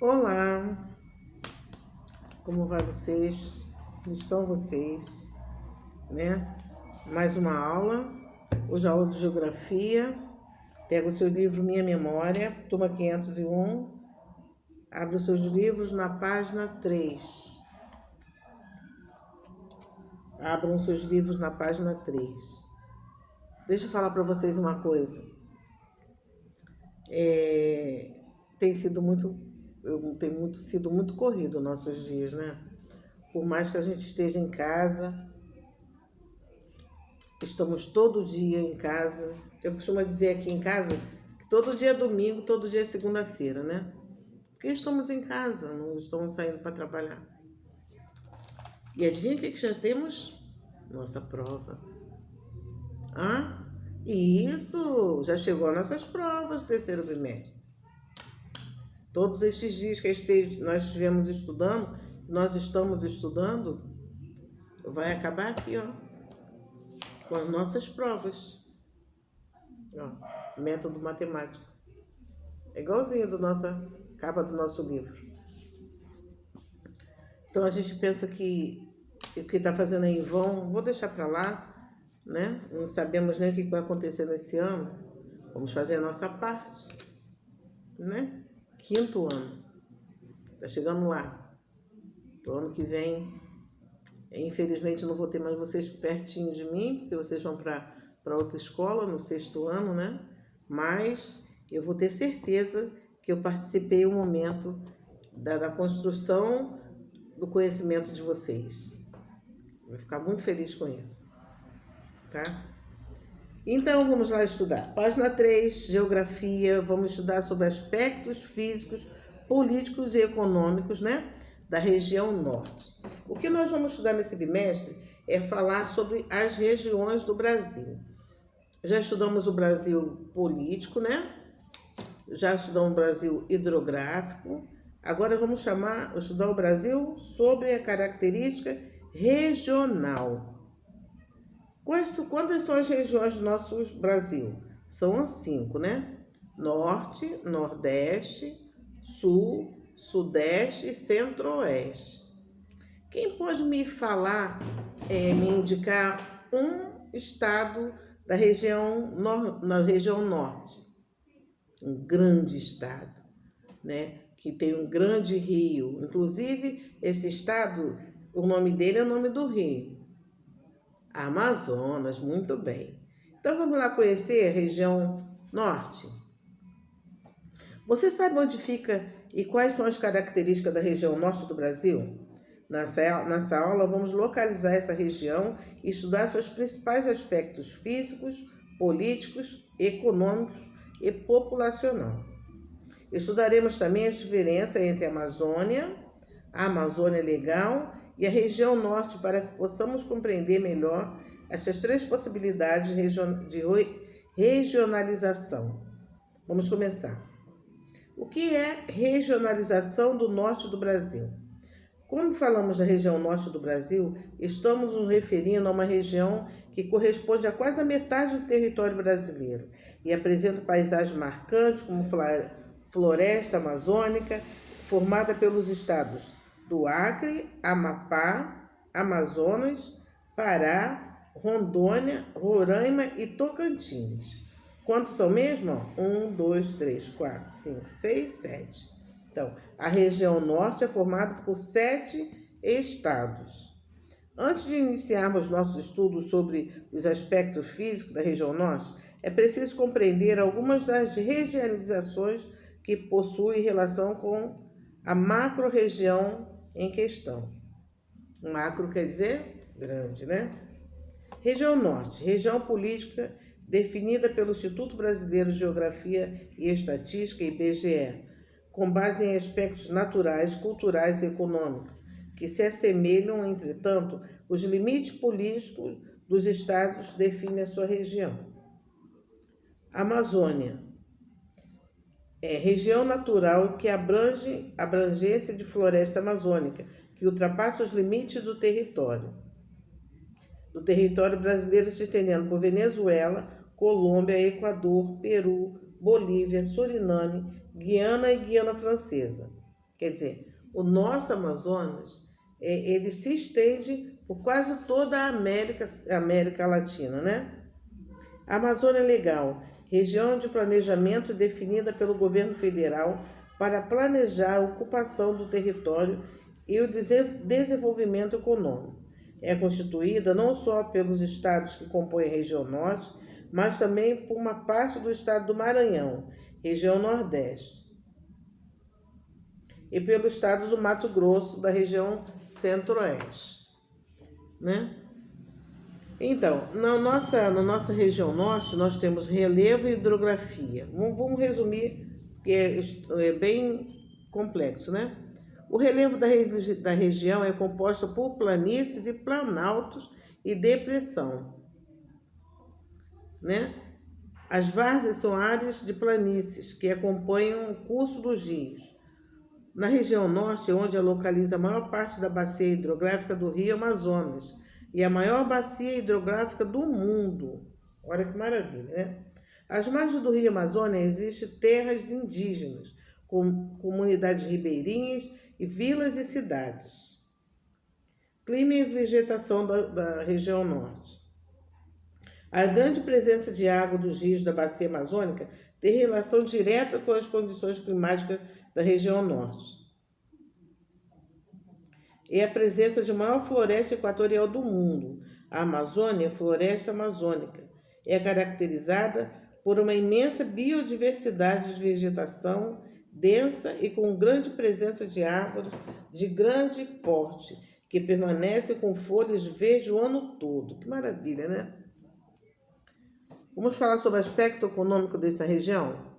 Olá, como vai vocês? Como estão vocês? Né? Mais uma aula, hoje a aula de Geografia. Pega o seu livro Minha Memória, turma 501. Abre os seus livros na página 3. Abram os seus livros na página 3. Deixa eu falar para vocês uma coisa. Tem sido muito corrido nossos dias, né? Por mais que a gente esteja em casa, estamos todo dia em casa. Eu costumo dizer aqui em casa que todo dia é domingo, todo dia é segunda-feira, né? Porque estamos em casa, não estamos saindo para trabalhar. E adivinha o que já temos? Nossa prova. E isso, já chegou as nossas provas do terceiro bimestre. Todos estes dias que nós estivemos estudando, nós estamos estudando, vai acabar aqui, ó, com as nossas provas. Ó, método matemático. É igualzinho da nossa capa do nosso livro. Então a gente pensa que o que está fazendo aí em vão, vou deixar para lá, né? Não sabemos nem o que vai acontecer nesse ano. Vamos fazer a nossa parte, né? 5º ano. Tá chegando lá. O ano que vem, infelizmente, não vou ter mais vocês pertinho de mim, porque vocês vão para outra escola no 6º ano, né? Mas eu vou ter certeza que eu participei um momento da construção do conhecimento de vocês. Vou ficar muito feliz com isso, tá? Então, vamos lá estudar. Página 3, Geografia. Vamos estudar sobre aspectos físicos, políticos e econômicos, né, da região norte. O que nós vamos estudar nesse bimestre é falar sobre as regiões do Brasil. Já estudamos o Brasil político, né? Já estudamos o Brasil hidrográfico. Agora vamos estudar o Brasil sobre a característica regional. Quantas são as regiões do nosso Brasil? São as 5, né? Norte, Nordeste, Sul, Sudeste e Centro-Oeste. Quem pode me falar, me indicar um estado da na região norte? Um grande estado, né? Que tem um grande rio. Inclusive, esse estado, o nome dele é o nome do rio. Amazonas, muito bem. Então vamos lá conhecer a região norte. Você sabe onde fica e quais são as características da região norte do Brasil? Nessa aula vamos localizar essa região e estudar seus principais aspectos físicos, políticos, econômicos e populacional. Estudaremos também a diferença entre a Amazônia Legal e a região norte para que possamos compreender melhor essas 3 possibilidades de regionalização. Vamos começar. O que é regionalização do norte do Brasil? Quando falamos da região norte do Brasil, estamos nos referindo a uma região que corresponde a quase a metade do território brasileiro e apresenta paisagens marcantes como floresta amazônica, formada pelos estados do Acre, Amapá, Amazonas, Pará, Rondônia, Roraima e Tocantins. Quantos são mesmo? 1, 2, 3, 4, 5, 6, 7. Então, a região norte é formada por 7 estados. Antes de iniciarmos nossos estudos sobre os aspectos físicos da região norte, é preciso compreender algumas das regionalizações que possuem relação com a macro-região em questão. Macro quer dizer grande, né? Região norte, região política definida pelo Instituto Brasileiro de Geografia e Estatística, IBGE, com base em aspectos naturais, culturais e econômicos, que se assemelham, entretanto, os limites políticos dos estados definem a sua região. Amazônia é região natural que abrange abrangência de floresta amazônica, que ultrapassa os limites do território brasileiro, se estendendo por Venezuela, Colômbia, Equador, Peru, Bolívia, Suriname, Guiana e Guiana Francesa, Quer dizer, o nosso Amazonas, ele se estende por quase toda a América Latina, né? A Amazônia Legal, região de planejamento definida pelo governo federal para planejar a ocupação do território e o desenvolvimento econômico. É constituída não só pelos estados que compõem a região norte, mas também por uma parte do estado do Maranhão, região nordeste, e pelo estado do Mato Grosso, da região centro-oeste, né? Então, na nossa região norte, nós temos relevo e hidrografia. Vamos resumir, que é bem complexo, né? O relevo da região é composto por planícies e planaltos e depressão, né? As várzeas são áreas de planícies que acompanham o curso dos rios. Na região norte, onde localiza a maior parte da bacia hidrográfica do Rio Amazonas, e a maior bacia hidrográfica do mundo. Olha que maravilha, né? Às margens do Rio Amazonas existem terras indígenas, com comunidades ribeirinhas e vilas e cidades. Clima e vegetação da região norte. A grande presença de água dos rios da bacia amazônica tem relação direta com as condições climáticas da região norte. É a presença de maior floresta equatorial do mundo. A Amazônia, floresta amazônica, é caracterizada por uma imensa biodiversidade de vegetação densa e com grande presença de árvores de grande porte, que permanecem com folhas verdes o ano todo. Que maravilha, né? Vamos falar sobre o aspecto econômico dessa região?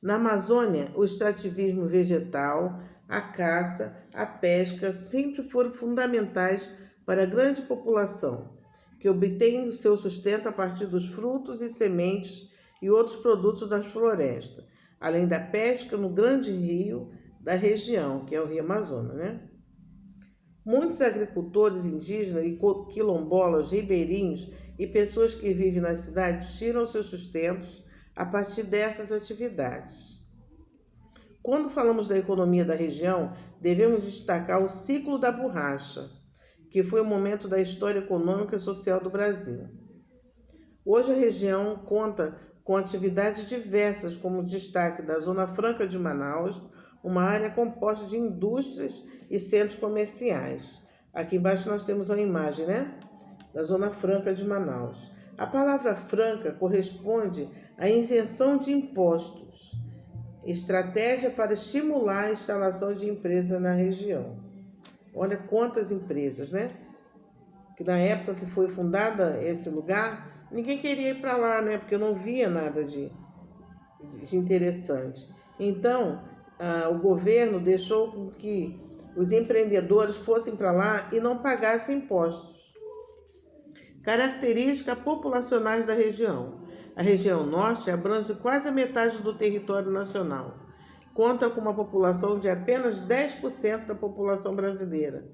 Na Amazônia, o extrativismo vegetal, a caça, a pesca sempre foram fundamentais para a grande população, que obtém o seu sustento a partir dos frutos e sementes e outros produtos das florestas, além da pesca no grande rio da região, que é o Rio Amazonas, né? Muitos agricultores indígenas e quilombolas, ribeirinhos e pessoas que vivem na cidade tiram seus sustentos a partir dessas atividades. Quando falamos da economia da região, devemos destacar o ciclo da borracha, que foi um momento da história econômica e social do Brasil. Hoje a região conta com atividades diversas, como destaque da Zona Franca de Manaus, uma área composta de indústrias e centros comerciais. Aqui embaixo nós temos uma imagem, né? Da Zona Franca de Manaus. A palavra franca corresponde à isenção de impostos, estratégia para estimular a instalação de empresas na região. Olha quantas empresas, né? Que na época que foi fundada esse lugar, ninguém queria ir para lá, né? Porque não via nada de interessante. Então, o governo deixou com que os empreendedores fossem para lá e não pagassem impostos. Características populacionais da região. A região norte abrange quase a metade do território nacional. Conta com uma população de apenas 10% da população brasileira.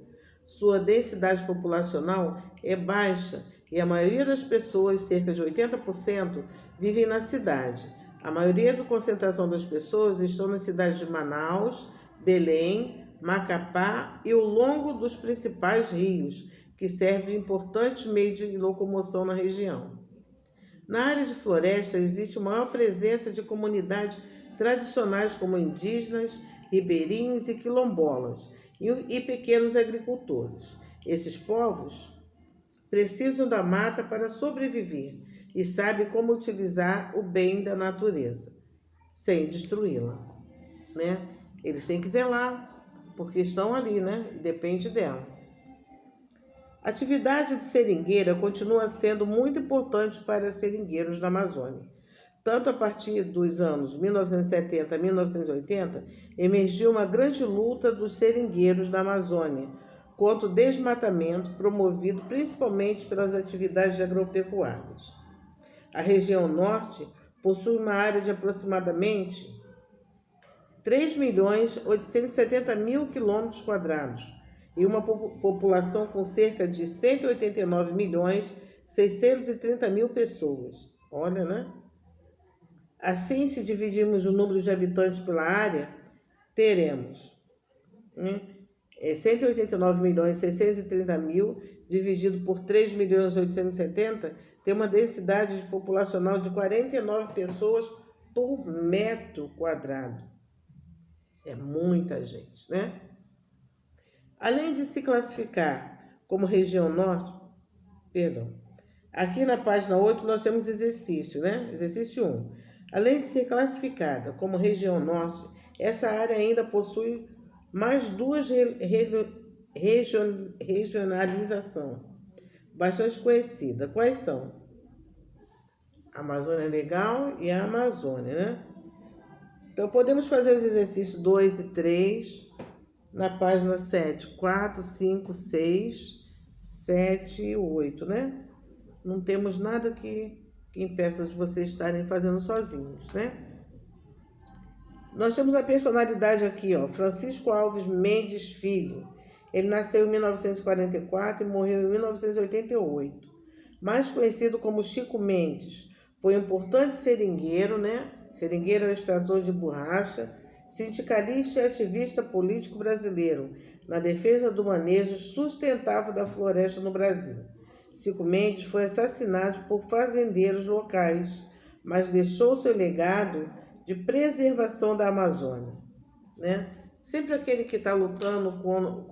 Sua densidade populacional é baixa e a maioria das pessoas, cerca de 80%, vivem na cidade. A maioria da concentração das pessoas estão nas cidades de Manaus, Belém, Macapá e ao longo dos principais rios, que servem importantes meios de locomoção na região. Na área de floresta existe maior presença de comunidades tradicionais como indígenas, ribeirinhos e quilombolas e pequenos agricultores. Esses povos precisam da mata para sobreviver e sabem como utilizar o bem da natureza, sem destruí-la, né? Eles têm que zelar, porque estão ali, né? Depende dela. A atividade de seringueira continua sendo muito importante para seringueiros da Amazônia. Tanto a partir dos anos 1970 a 1980, emergiu uma grande luta dos seringueiros da Amazônia contra o desmatamento promovido principalmente pelas atividades agropecuárias. A região norte possui uma área de aproximadamente 3.870.000 km² e uma população com cerca de 189.630.000 pessoas. Olha, né? Assim, se dividirmos o número de habitantes pela área, teremos né? 189.630.000 dividido por 3.870.000 tem uma densidade populacional de 49 pessoas por metro quadrado. É muita gente, né? Além de se classificar como região norte, aqui na página 8 nós temos exercício, né? Exercício 1. Além de ser classificada como região norte, essa área ainda possui mais duas regionalizações bastante conhecidas. Quais são? A Amazônia Legal e a Amazônia, né? Então, podemos fazer os exercícios 2 e 3 na página 7, 4, 5, 6, 7 e 8, né? Não temos nada que impeça de vocês estarem fazendo sozinhos, né? Nós temos a personalidade aqui, ó, Francisco Alves Mendes Filho. Ele nasceu em 1944 e morreu em 1988. Mais conhecido como Chico Mendes, foi um importante seringueiro, né? Seringueiro é extrator de borracha, sindicalista e ativista político brasileiro na defesa do manejo sustentável da floresta no Brasil. Chico Mendes foi assassinado por fazendeiros locais, mas deixou seu legado de preservação da Amazônia, né? Sempre aquele que está lutando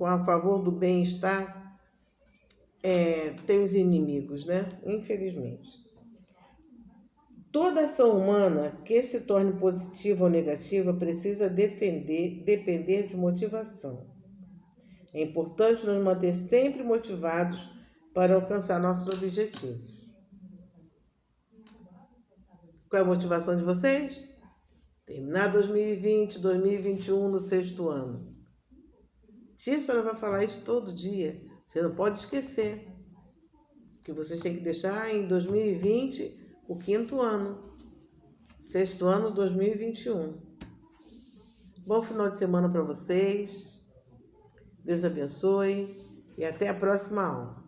a favor do bem-estar tem os inimigos, né? Infelizmente. Toda ação humana que se torne positiva ou negativa precisa depender de motivação. É importante nos manter sempre motivados para alcançar nossos objetivos. Qual é a motivação de vocês? Terminar 2020, 2021 no 6º ano. Tia, a senhora vai falar isso todo dia. Você não pode esquecer que vocês têm que deixar em 2020 o 5º ano. 6º ano, 2021. Bom final de semana para vocês. Deus abençoe e até a próxima aula.